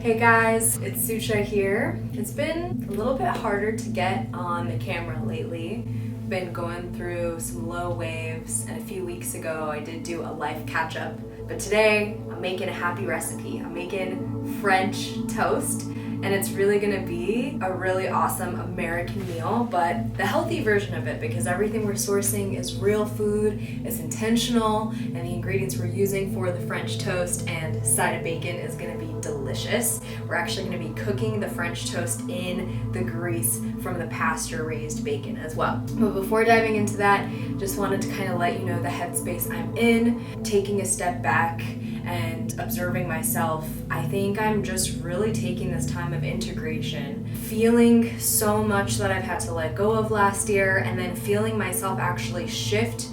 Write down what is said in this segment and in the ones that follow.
Hey guys, it's Sucha here. It's been a little bit harder to get on the camera lately. Been going through some low waves, and a few weeks ago I did do a life catch-up. But today I'm making a happy recipe. I'm making French toast, and it's really gonna be a really awesome American meal, but the healthy version of it, because everything we're sourcing is real food, it's intentional, and the ingredients we're using for the French toast and side of bacon is gonna be delicious. We're actually gonna be cooking the French toast in the grease from the pasture-raised bacon as well. But before diving into that, just wanted to kind of let you know the headspace I'm in, taking a step back and observing myself. I think I'm just really taking this time of integration, feeling so much that I've had to let go of last year, and then feeling myself actually shift.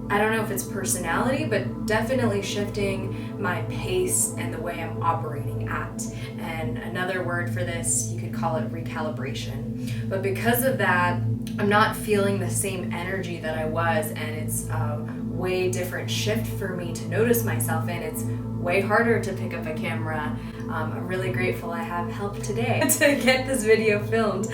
I don't know if it's personality, but definitely shifting my pace and the way I'm operating at. And another word for this, you could call it recalibration. But because of that, I'm not feeling the same energy that I was, and it's a way different shift for me to notice myself in. It's way harder to pick up a camera. I'm really grateful I have help today to get this video filmed,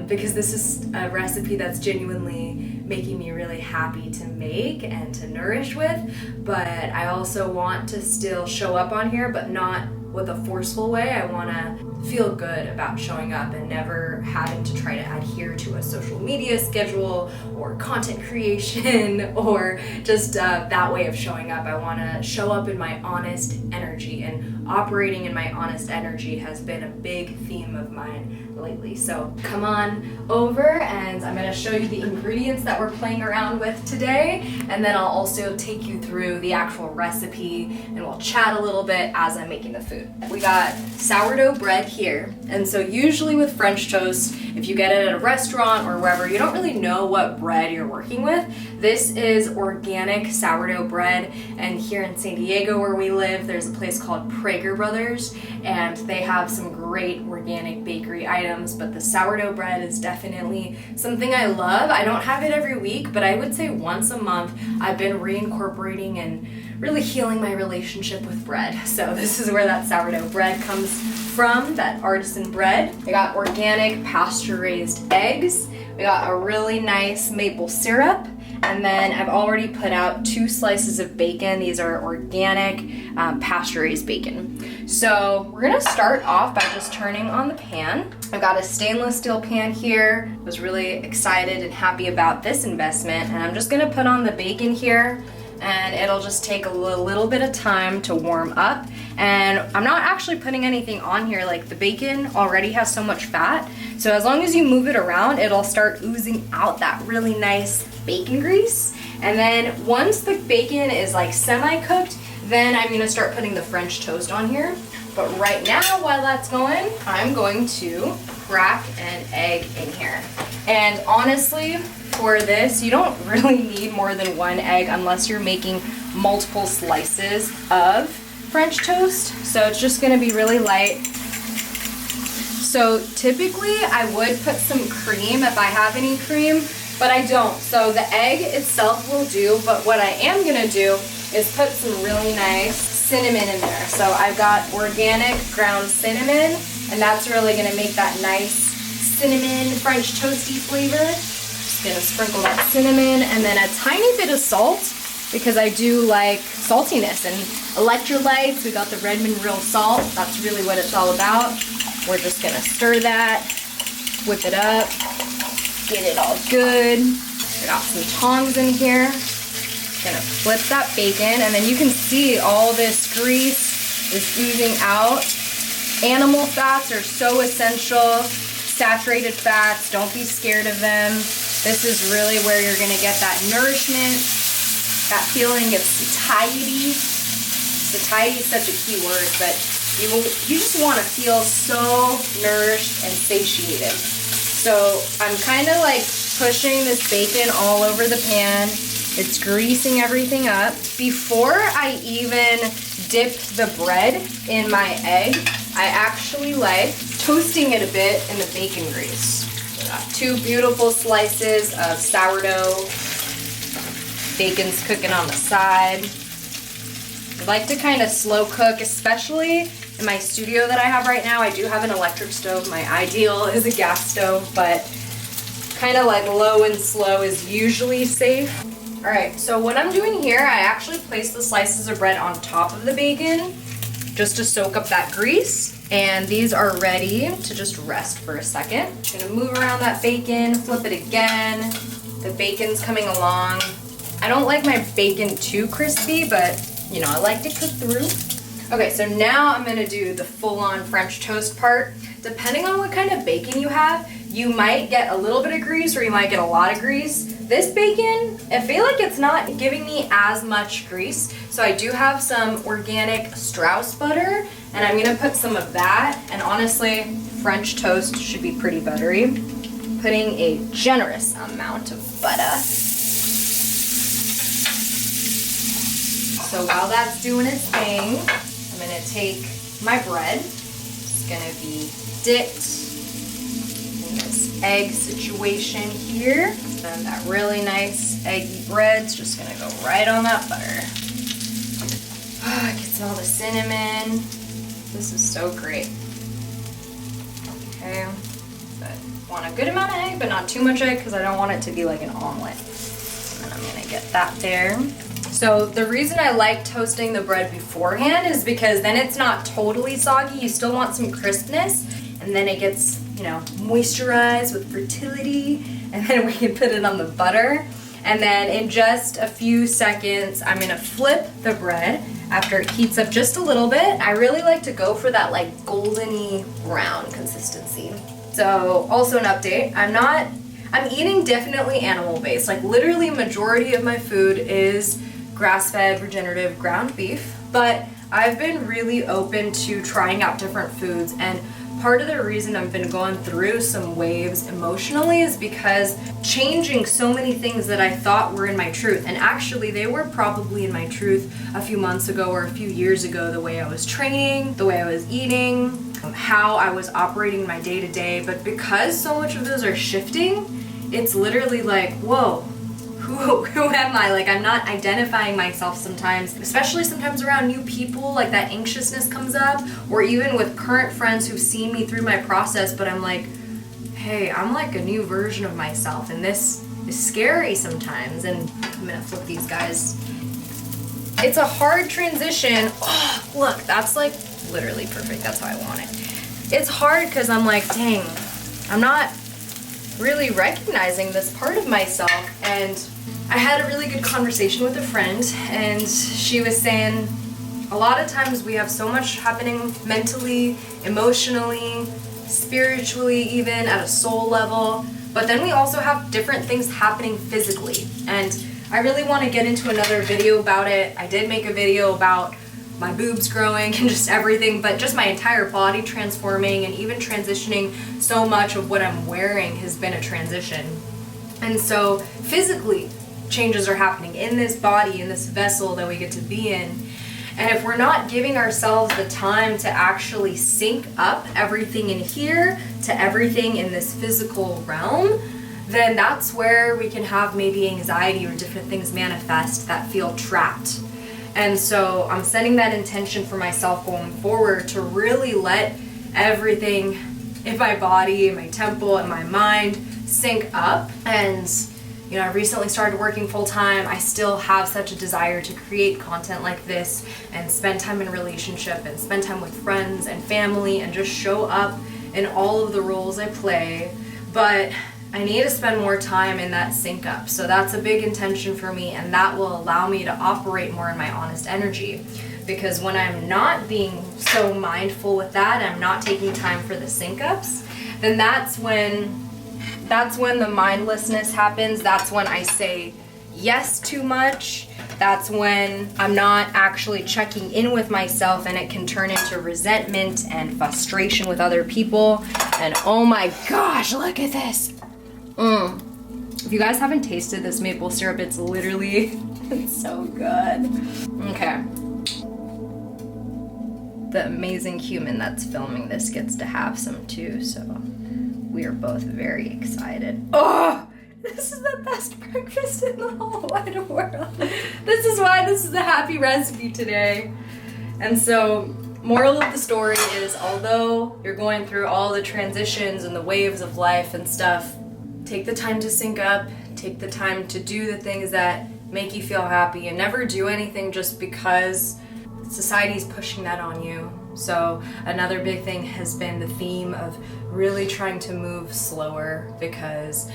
because this is a recipe that's genuinely making me really happy to make and to nourish with, but I also want to still show up on here, but not with a forceful way. I want to feel good about showing up and never having to try to adhere to a social media schedule or content creation or just that way of showing up. I want to show up in my honest energy, and operating in my honest energy has been a big theme of mine lately. So come on over and I'm going to show you the ingredients that we're playing around with today, and then I'll also take you through the actual recipe and we'll chat a little bit as I'm making the food. We got sourdough bread here, and so usually with French toast, if you get it at a restaurant or wherever, you don't really know what bread you're working with. This is organic sourdough bread, and here in San Diego where we live, there's a place called Prager Brothers, and they have some great organic bakery items, but the sourdough bread is definitely something I love. I don't have it every week, but I would say once a month I've been reincorporating and really healing my relationship with bread. So this is where that sourdough bread comes from, that artisan bread. We got organic pasture-raised eggs. We got a really nice maple syrup. And then I've already put out 2 slices of bacon. These are organic pasture-raised bacon. So we're gonna start off by just turning on the pan. I've got a stainless steel pan here. Was really excited and happy about this investment. And I'm just gonna put on the bacon here, and it'll just take a little bit of time to warm up. And I'm not actually putting anything on here, like the bacon already has so much fat. So as long as you move it around, it'll start oozing out that really nice bacon grease. And then once the bacon is like semi-cooked, then I'm gonna start putting the French toast on here. But right now, while that's going, I'm going to crack an egg in here. And honestly, for this, you don't really need more than 1 egg unless you're making multiple slices of French toast. So it's just gonna be really light. So typically I would put some cream if I have any cream, but I don't. So the egg itself will do, but what I am gonna do is put some really nice cinnamon in there. So I've got organic ground cinnamon, and that's really gonna make that nice cinnamon French toasty flavor. Just gonna sprinkle that cinnamon and then a tiny bit of salt, because I do like saltiness, and electrolytes. We got the Redmond real salt. That's really what it's all about. We're just gonna stir that, whip it up, get it all good. I got some tongs in here. Gonna flip that bacon, and then you can see all this grease is oozing out. Animal fats are so essential. Saturated fats, don't be scared of them. This is really where you're gonna get that nourishment, that feeling of satiety. Satiety is such a key word, but you just wanna feel so nourished and satiated. So I'm kind of like pushing this bacon all over the pan. It's greasing everything up. Before I even dip the bread in my egg, I actually like toasting it a bit in the bacon grease. We got 2 beautiful slices of sourdough. Bacon's cooking on the side. I like to kind of slow cook, especially In my studio that I have right now, I do have an electric stove. My ideal is a gas stove, but kind of like low and slow is usually safe. All right, so what I'm doing here, I actually place the slices of bread on top of the bacon just to soak up that grease. And these are ready to just rest for a second. I'm gonna move around that bacon, flip it again. The bacon's coming along. I don't like my bacon too crispy, but you know, I like to cook through. Okay, so now I'm gonna do the full-on French toast part. Depending on what kind of bacon you have, you might get a little bit of grease or you might get a lot of grease. This bacon, I feel like it's not giving me as much grease. So I do have some organic Strauss butter, and I'm gonna put some of that. And honestly, French toast should be pretty buttery. Putting a generous amount of butter. So while that's doing its thing, I'm gonna take my bread. It's gonna be dipped in this egg situation here. And that really nice eggy bread's just gonna go right on that butter. Oh, I can smell the cinnamon. This is so great. Okay, but want a good amount of egg, but not too much egg because I don't want it to be like an omelet. And I'm gonna get that there. So the reason I like toasting the bread beforehand is because then it's not totally soggy. You still want some crispness, and then it gets, you know, moisturized with fertility, and then we can put it on the butter. And then in just a few seconds, I'm gonna flip the bread after it heats up just a little bit. I really like to go for that like goldeny brown consistency. So also an update, I'm eating definitely animal based. Like literally majority of my food is grass-fed regenerative ground beef, but I've been really open to trying out different foods, and part of the reason I've been going through some waves emotionally is because changing so many things that I thought were in my truth, and actually they were probably in my truth a few months ago or a few years ago, the way I was training, the way I was eating, how I was operating my day-to-day, but because so much of those are shifting, it's literally like, whoa, who am I? Like, I'm not identifying myself sometimes, especially sometimes around new people, like that anxiousness comes up, or even with current friends who've seen me through my process, but I'm like, hey, I'm like a new version of myself, and this is scary sometimes. And I'm gonna flip these guys. It's a hard transition. Oh, look, that's like literally perfect. That's how I want it. It's hard because I'm like, dang, I'm not really recognizing this part of myself. And I had a really good conversation with a friend, and she was saying a lot of times we have so much happening mentally, emotionally, spiritually, even at a soul level, but then we also have different things happening physically. And I really want to get into another video about it. I did make a video about my boobs growing and just everything, but just my entire body transforming, and even transitioning. So much of what I'm wearing has been a transition. And so physically, changes are happening in this body, in this vessel that we get to be in. And if we're not giving ourselves the time to actually sync up everything in here to everything in this physical realm, then that's where we can have maybe anxiety or different things manifest that feel trapped. And so I'm setting that intention for myself going forward to really let everything in my body, in my temple, in my mind sync up. And you know, I recently started working full-time. I still have such a desire to create content like this and spend time in a relationship and spend time with friends and family and just show up in all of the roles I play. But I need to spend more time in that sync up. So that's a big intention for me, and that will allow me to operate more in my honest energy. Because when I'm not being so mindful with that, I'm not taking time for the sync ups, then that's when the mindlessness happens. That's when I say yes too much. That's when I'm not actually checking in with myself, and it can turn into resentment and frustration with other people. And oh my gosh, look at this. If you guys haven't tasted this maple syrup, it's literally, it's so good. Okay. The amazing human that's filming this gets to have some too, so we are both very excited. Oh, this is the best breakfast in the whole wide world. This is why this is the happy recipe today. And so Moral of the story is, although you're going through all the transitions and the waves of life and stuff, take the time to sync up, take the time to do the things that make you feel happy, and never do anything just because society's pushing that on you. So another big thing has been the theme of really trying to move slower, because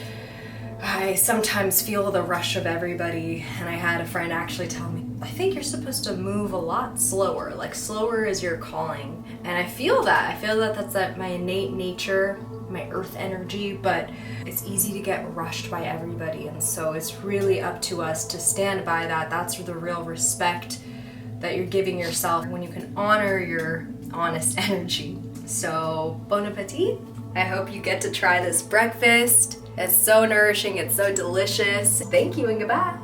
I sometimes feel the rush of everybody, and I had a friend actually tell me, I think you're supposed to move a lot slower, like slower is your calling. And I feel that that's my innate nature, my earth energy, but it's easy to get rushed by everybody, and so it's really up to us to stand by that. That's the real respect that you're giving yourself when you can honor your honest energy. So bon appetit. I hope you get to try this breakfast. It's so nourishing, it's so delicious. Thank you and goodbye.